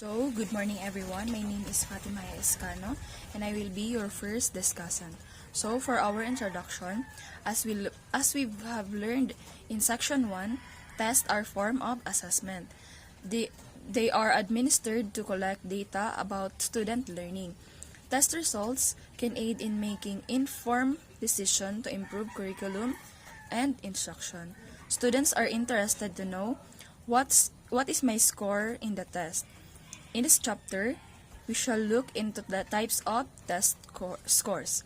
So, good morning everyone. My name is Fatima Escano and I will be your first discussant. So, for our introduction, as we have learned in section 1, tests are form of assessment. They are administered to collect data about student learning. Test results can aid in making informed decision to improve curriculum and instruction. Students are interested to know what is my score in the test. In this chapter, we shall look into the types of test scores.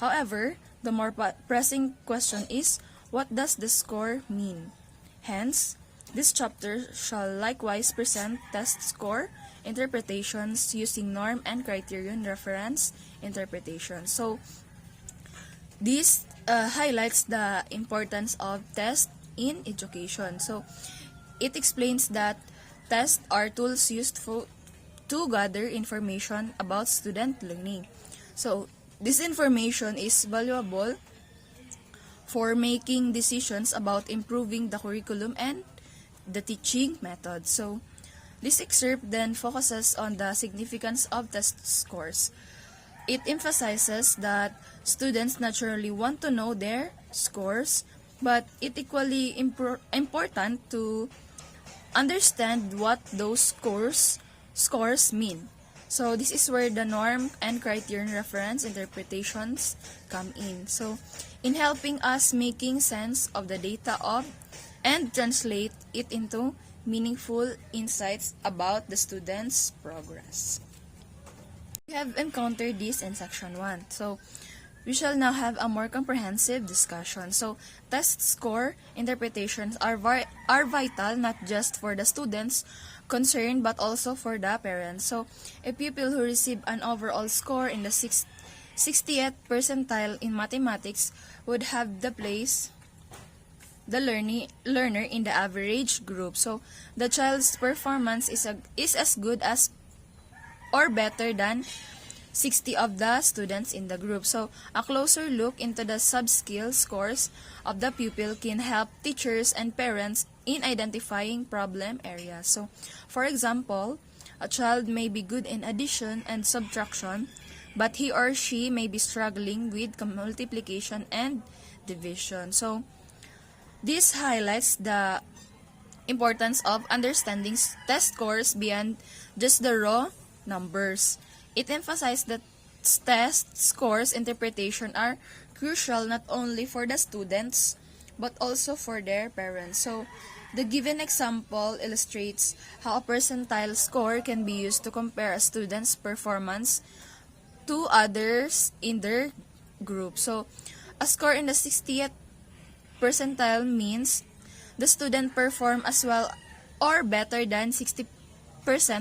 However, the more pressing question is, what does the score mean? Hence, this chapter shall likewise present test score interpretations using norm and criterion reference interpretation. So, this highlights the importance of test in education. So, it explains that tests are tools used to gather information about student learning. So, this information is valuable for making decisions about improving the curriculum and the teaching method. So, this excerpt then focuses on the significance of test scores. It emphasizes that students naturally want to know their scores, but it equally important to understand what those scores mean. So this is where the norm and criterion reference interpretations come in. So in helping us making sense of the data and translate it into meaningful insights about the student's progress. We have encountered this in section 1. So we shall now have a more comprehensive discussion. So, test score interpretations are vital not just for the students concerned but also for the parents. So, a pupil who received an overall score in the 60th percentile in mathematics would have the learner in the average group. So, the child's performance is as good as or better than 60 of the students in the group. So, a closer look into the sub-skill scores of the pupil can help teachers and parents in identifying problem areas. So, for example, a child may be good in addition and subtraction, but he or she may be struggling with multiplication and division. So, this highlights the importance of understanding test scores beyond just the raw numbers. It emphasized that test scores interpretation are crucial not only for the students but also for their parents. So, the given example illustrates how a percentile score can be used to compare a student's performance to others in their group. So, a score in the 60th percentile means the student performed as well or better than 60%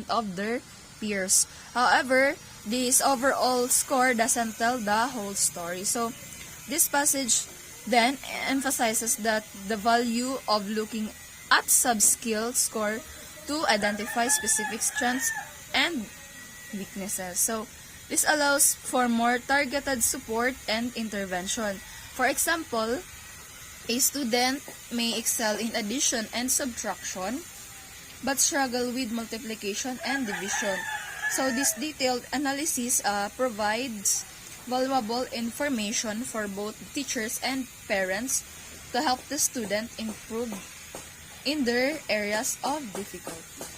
of their peers. However, this overall score doesn't tell the whole story. So, this passage then emphasizes that the value of looking at sub-skill score to identify specific strengths and weaknesses. So, this allows for more targeted support and intervention. For example, a student may excel in addition and subtraction but struggle with multiplication and division. So this detailed analysis provides valuable information for both teachers and parents to help the student improve in their areas of difficulty.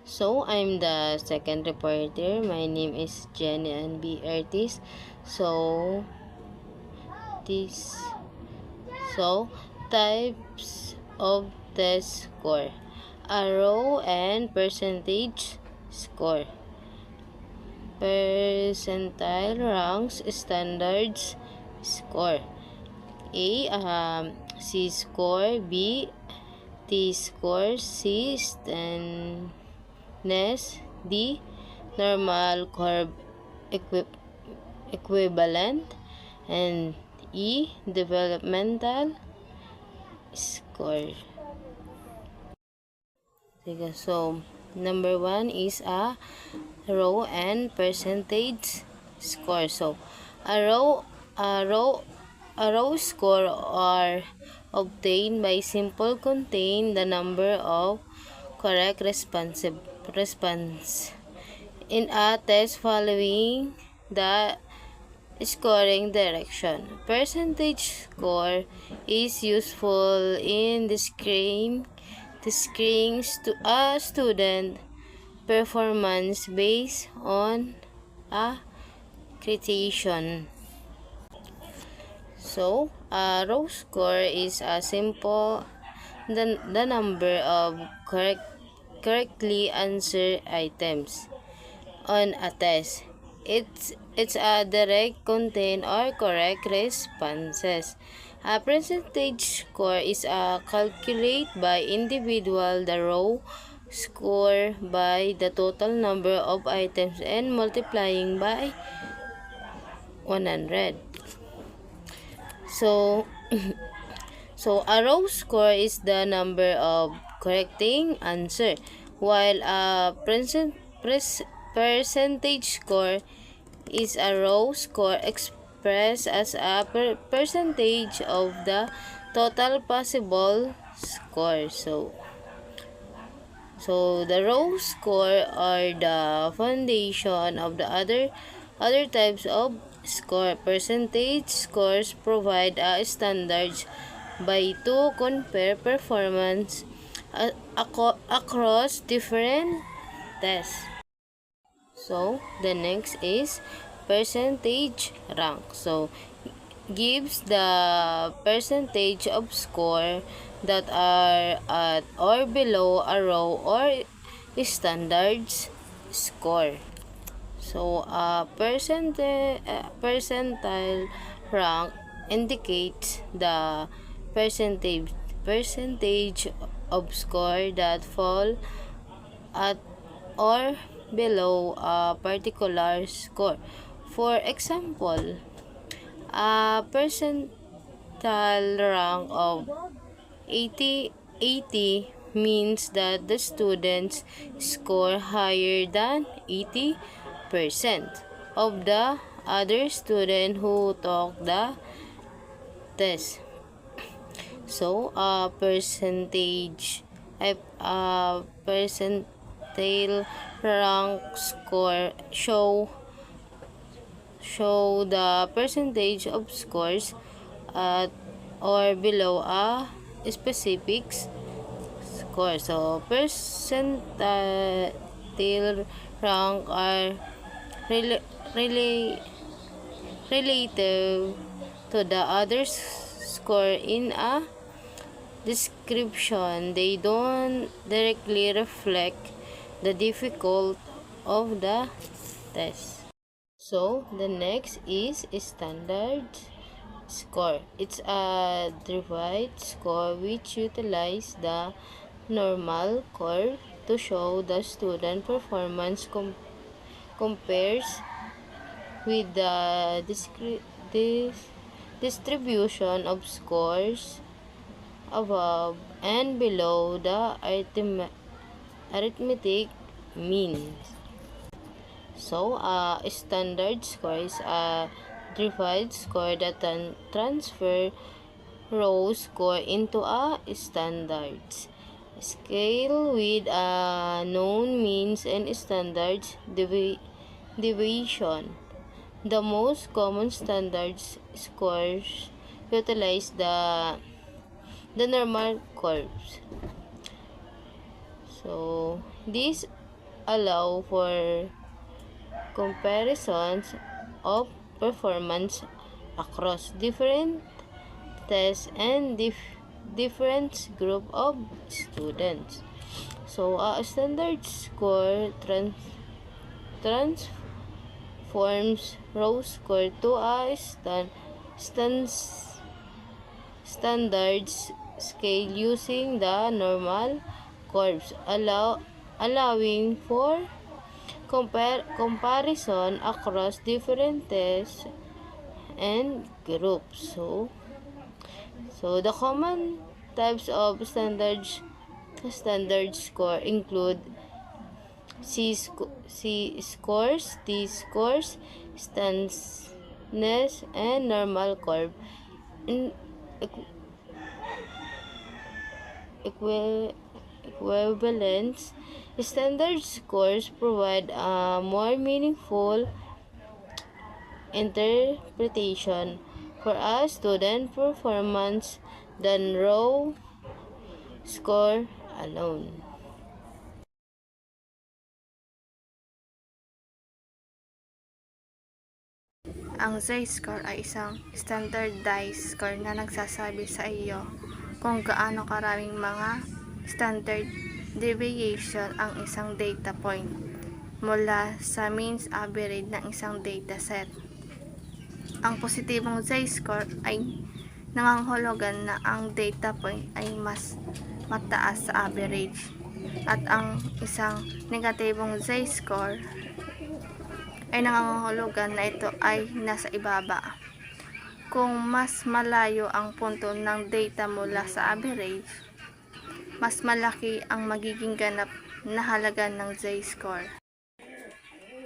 So, I'm the second reporter. My name is Jenny and B. Artis. So, this So, types of test score. A row and percentage score. Percentile ranks standards score. A. C score. B. T score. C. Steadiness. D. Normal curve equivalent. And E. Developmental score. So, number 1 is a row and percentage score. So, a row A row score are obtained by simple contain the number of correct response in a test following the scoring direction. Percentage score is useful in describing a student performance based on a criterion. So, a row score is a simple the number of correctly answered items on a test. It's a direct contain or correct responses. A percentage score is calculated by individual the row score by the total number of items and multiplying by 100. So so a row score is the number of correcting answer, while a percentage score is a row score expressed as a percentage of the total possible score. So the row score are the foundation of the other types of score. Percentage scores provide a standards by to compare performance across different tests. So the next is percentage rank. So gives the percentage of score that are at or below a row or standards score. So a percentile rank indicates the percentage of score that fall at or below a particular score. For example, a percentile rank of 80 means that the students score higher than 80% of the other student who took the test. So a percentile rank score show the percentage of scores at or below a specific score. So percentile rank are rela- rela- relative to the other score in a description. They don't directly reflect the difficulty of the test. So the next is standard score. It's a derived score which utilizes the normal curve to show the student performance compares with the distribution of scores above and below the arithmetic mean. So, a standard score is a derived score that transfer row score into a standards scale with a known means and standards deviation. The most common standards scores utilize the normal curves. So, these allow for comparisons of performance across different tests and different group of students. So, a standard score transforms row score to a standards scale using the normal curves, allowing for comparison across different tests and groups. So the common types of standard score include C scores, T scores, standardness, and normal curve. in equ- equi- equivalence, standard scores provide a more meaningful interpretation for a student performance than raw score alone. Ang Z-score ay isang standardized score na nagsasabi sa iyo kung gaano karaming mga standard deviation ang isang data point mula sa means average ng isang dataset. Ang positibong Z-score ay nangangahulugan na ang data point ay mas mataas sa average, at ang isang negatibong Z-score ay nangangahulugan na ito ay nasa ibaba. Kung mas malayo ang punto ng data mula sa average, mas malaki ang magiging ganap na halaga ng Z-score.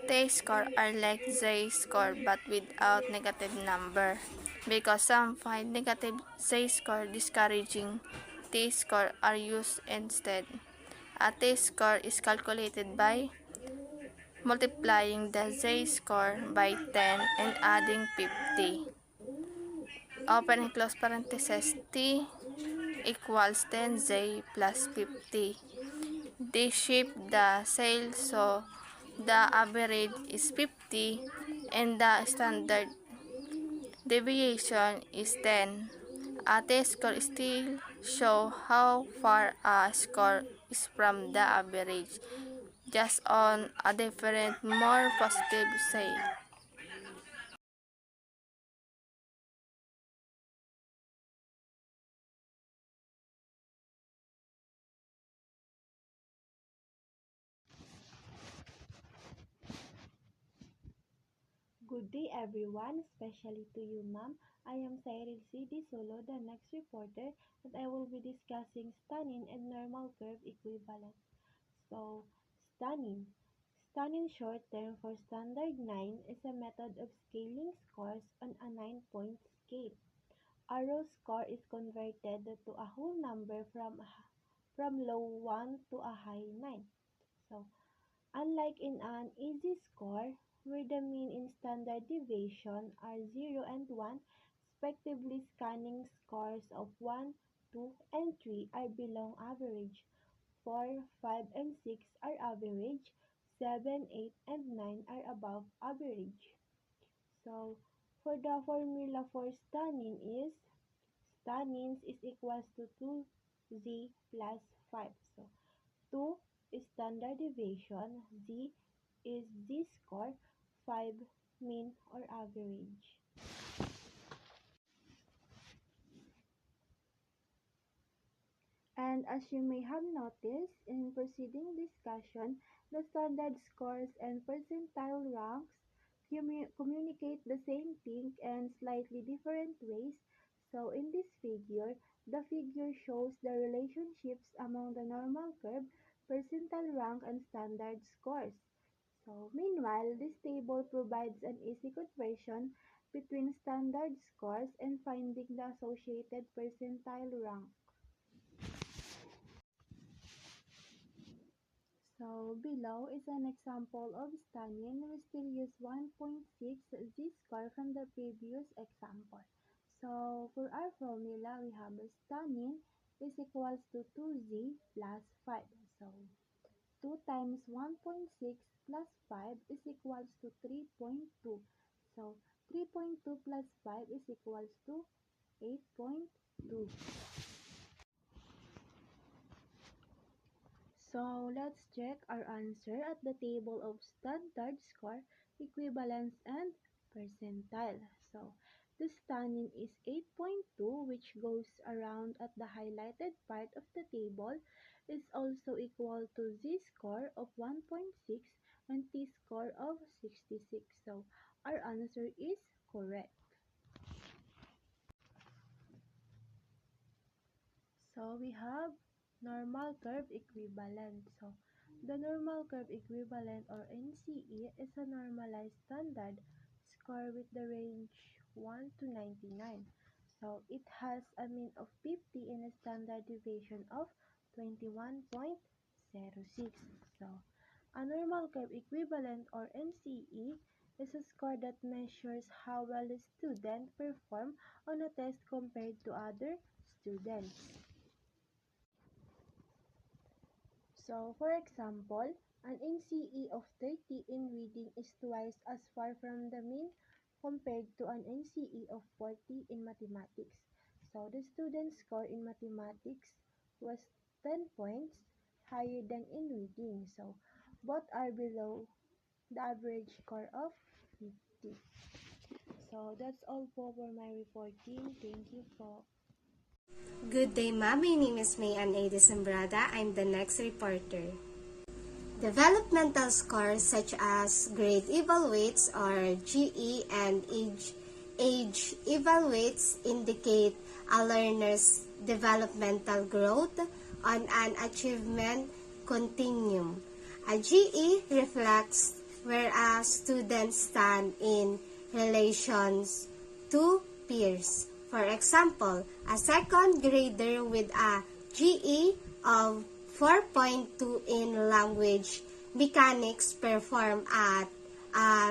T-score are like Z-score but without negative number, because some find negative Z-score discouraging. T-score are used instead. A T-score is calculated by multiplying the Z-score by 10 and adding 50. Open and close parentheses, T equals 10Z plus 50. They shift the sale so the average is 50 and the standard deviation is 10. A test score still show how far a score is from the average, just on a different, more positive say. Good day everyone, especially to you ma'am. I am Cyril C. Di Solo, the next reporter, and I will be discussing stunning and normal curve equivalent. So, stunning. Stunning short term for standard 9 is a method of scaling scores on a 9-point scale. A raw score is converted to a whole number from low 1 to a high 9. So, unlike in an easy score, where the mean and standard deviation are 0 and 1, respectively, scanning scores of 1, 2, and 3 are below average, 4, 5, and 6 are average, 7, 8, and 9 are above average. So, for the formula for stannins is equals to 2z plus 5. So, 2 is standard deviation, z is z-score, 5 mean or average. And as you may have noticed in preceding discussion, the standard scores and percentile ranks communicate the same thing in slightly different ways. So in this figure, the figure shows the relationships among the normal curve, percentile rank, and standard scores. So meanwhile, this table provides an easy conversion between standard scores and finding the associated percentile rank. So below is an example of stunning. We still use 1.6 z-score from the previous example. So for our formula, we have stunning is equals to 2z plus 5. So 2 times 1.6 plus 5 is equals to 3.2. So 3.2 plus 5 is equals to 8.2. So let's check our answer at the table of standard score, equivalence, and percentile. So the stunning is 8.2, which goes around at the highlighted part of the table, is also equal to z-score of 1.6 and t-score of 66. So our answer is correct. So we have normal curve equivalent. So the normal curve equivalent, or NCE, is a normalized standard score with the range 1 to 99. So it has a mean of 50 and a standard deviation of 21.06. So a normal curve equivalent or NCE is a score that measures how well a student perform on a test compared to other students. So, for example, an NCE of 30 in reading is twice as far from the mean compared to an NCE of 40 in mathematics. So, the student's score in mathematics was 10 points higher than in reading. So, both are below the average score of 50. So, that's all for my reporting. Thank you po. Good day, ma'am. My name is Mayan A. Desembrada. I'm the next reporter. Developmental scores such as grade evaluates or GE and age evaluates indicate a learner's developmental growth on an achievement continuum. A GE reflects where a student stands in relations to peers. For example, a second grader with a GE of 4.2 in language mechanics perform at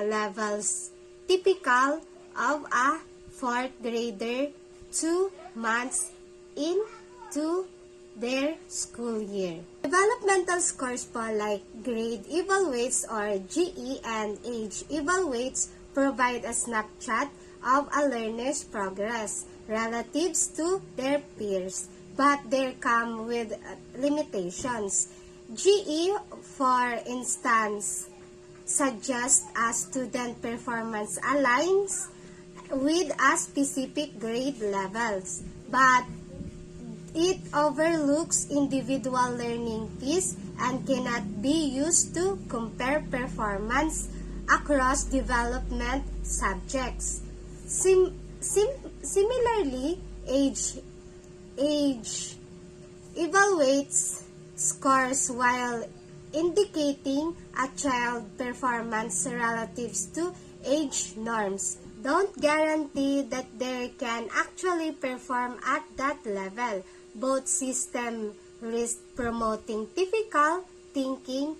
levels typical of a fourth grader 2 months into their school year. Developmental scores po like grade evaluates or GE and age evaluates provide a snapshot of a learner's progress relative to their peers, but they come with limitations. GE, for instance, suggests a student performance aligns with a specific grade levels, but it overlooks individual learning pace and cannot be used to compare performance across development subjects. Similarly, age evaluates scores while indicating a child performance relative to age norms. Don't guarantee that they can actually perform at that level. Both systems risk promoting typical thinking,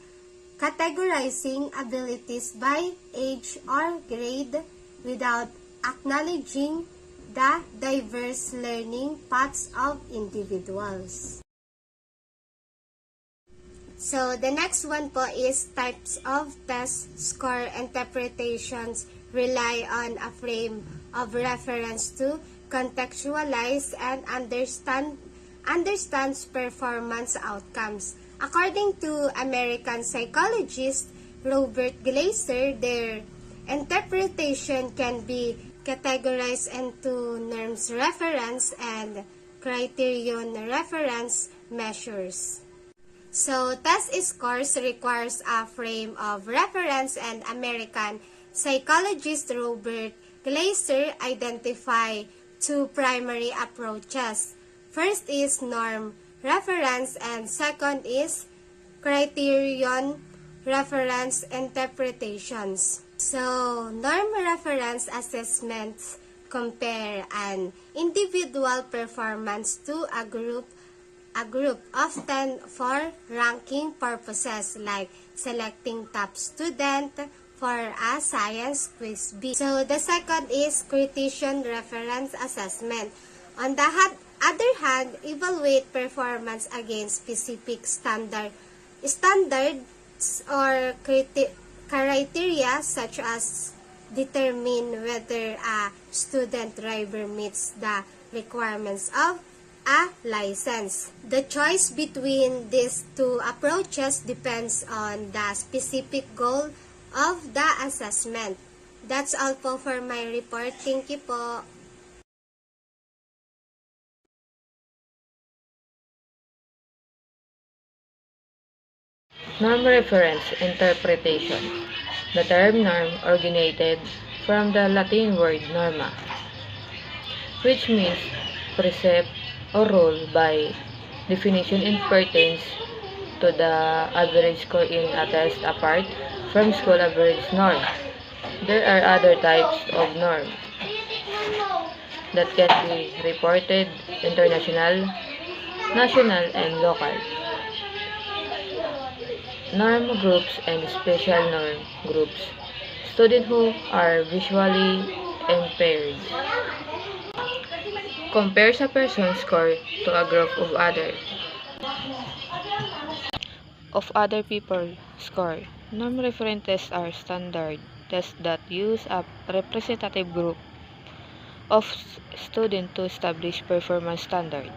categorizing abilities by age or grade without acknowledging the diverse learning paths of individuals. So, the next one po is types of test score interpretations rely on a frame of reference to contextualize and understands performance outcomes. According to American psychologist Robert Glaser, their interpretation can be categorized into norms reference and criterion reference measures. So, test scores requires a frame of reference, and American psychologist Robert Glaser identified two primary approaches. First is norm reference and second is criterion reference interpretations. So, norm reference assessments compare an individual performance to a group often for ranking purposes like selecting top student for a science quiz B. So, the second is criterion reference assessment. On the other hand, evaluate performance against specific standards or criteria such as determine whether a student driver meets the requirements of a license. The choice between these two approaches depends on the specific goal of the assessment. That's all po for my report. Thank you po. Norm reference interpretation. The term norm originated from the Latin word norma, which means precept or rule. By definition it pertains to the average score in a test apart from school average norm. There are other types of norm. that can be reported international, national, and local. Norm groups and special norm groups. Students who are visually impaired. Compares a person's score to a group of other people score. Norm reference tests are standard tests that use a representative group of students to establish performance standard.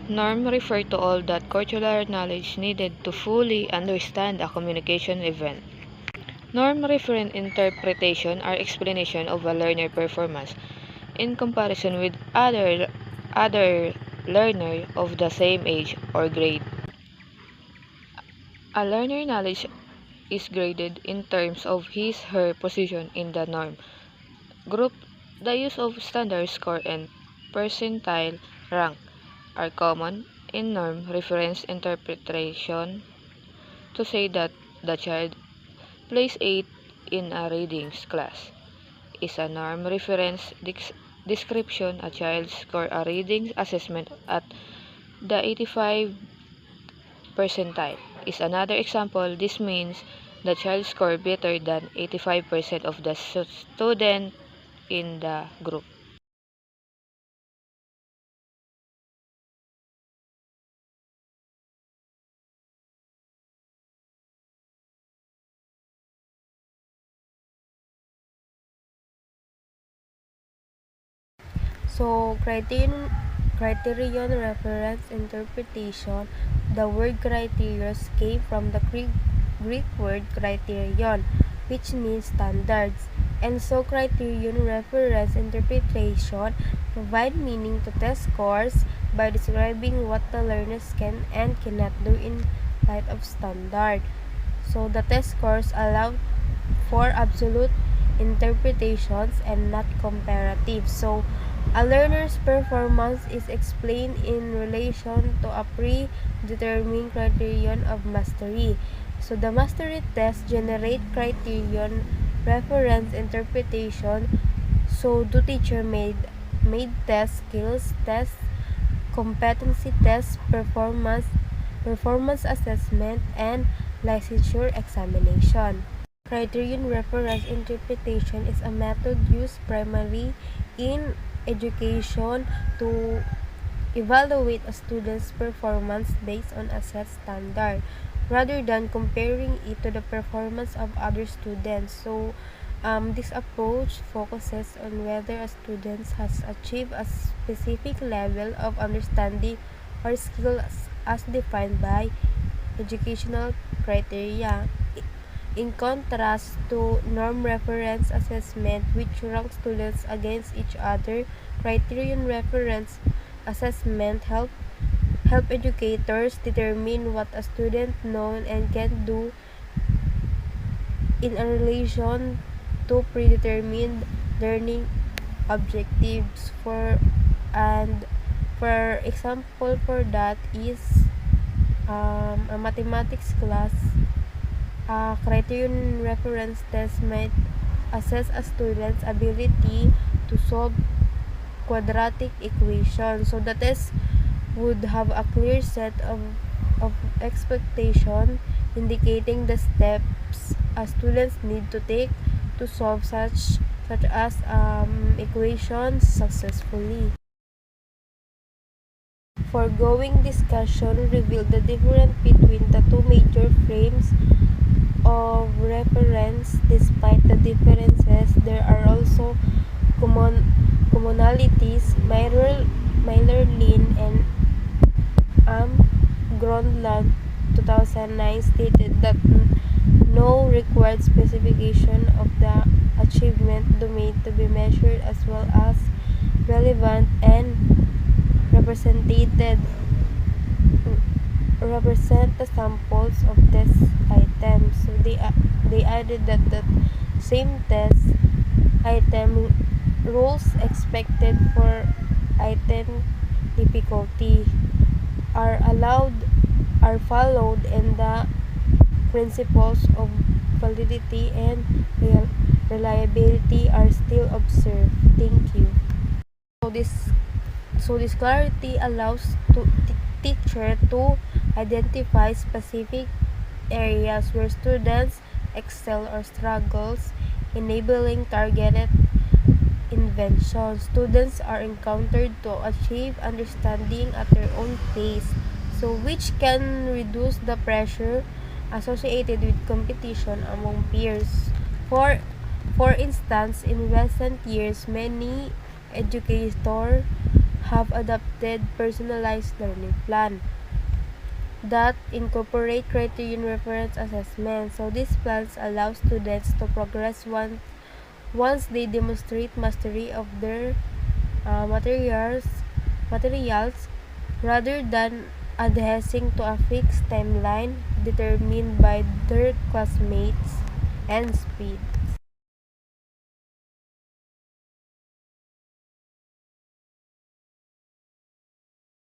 Norm refer to all that cultural knowledge needed to fully understand a communication event. Norm reference interpretation are explanation of a learner performance in comparison with other learner of the same age or grade. A learner knowledge is graded in terms of his/her position in the norm group. The use of standard score and percentile rank are common in norm reference interpretation to say that the child placed 8 in a readings class is a norm reference description. A child score a reading assessment at the 85 percentile is another example. This means the child scored better than 85% of the student in the group. So, criterion reference interpretation. The word criterios came from the Greek word criterion, which means standards. And so, criterion reference interpretation provide meaning to test scores by describing what the learners can and cannot do in light of standard. So, the test scores allow for absolute interpretations and not comparative. So, a learner's performance is explained in relation to a predetermined criterion of mastery. So, the mastery test generate criterion reference interpretation. So, do teacher made test, skills test, competency test, performance assessment, and licensure examination. Criterion reference interpretation is a method used primarily in education to evaluate a student's performance based on a set standard rather than comparing it to the performance of other students. So, this approach focuses on whether a student has achieved a specific level of understanding or skill as defined by educational criteria. In contrast to norm reference assessment, which ranks students against each other, criterion reference assessment help educators determine what a student knows and can do in a relation to predetermined learning objectives. For example for that is a mathematics class. A criterion reference test might assess a student's ability to solve quadratic equations. So the test would have a clear set of expectation indicating the steps students need to take to solve such as equations successfully. Foregoing discussion revealed the difference between the two major frames of reference. Despite the differences, there are also commonalities. Mailer-Lin and Gronland 2009 stated that no required specification of the achievement domain to be measured as well as relevant and represent the samples of test items. So they added that the same test item rules expected for item difficulty are followed and the principles of validity and reliability are still observed. Thank you. this clarity allows teacher to identify specific areas where students excel or struggles, enabling targeted invention. Students are encountered to achieve understanding at their own pace, so which can reduce the pressure associated with competition among peers. For instance, in recent years, many educators have adopted personalized learning plan that incorporate criterion reference assessment. So these plans allow students to progress once they demonstrate mastery of their materials rather than adhering to a fixed timeline determined by their classmates and speed.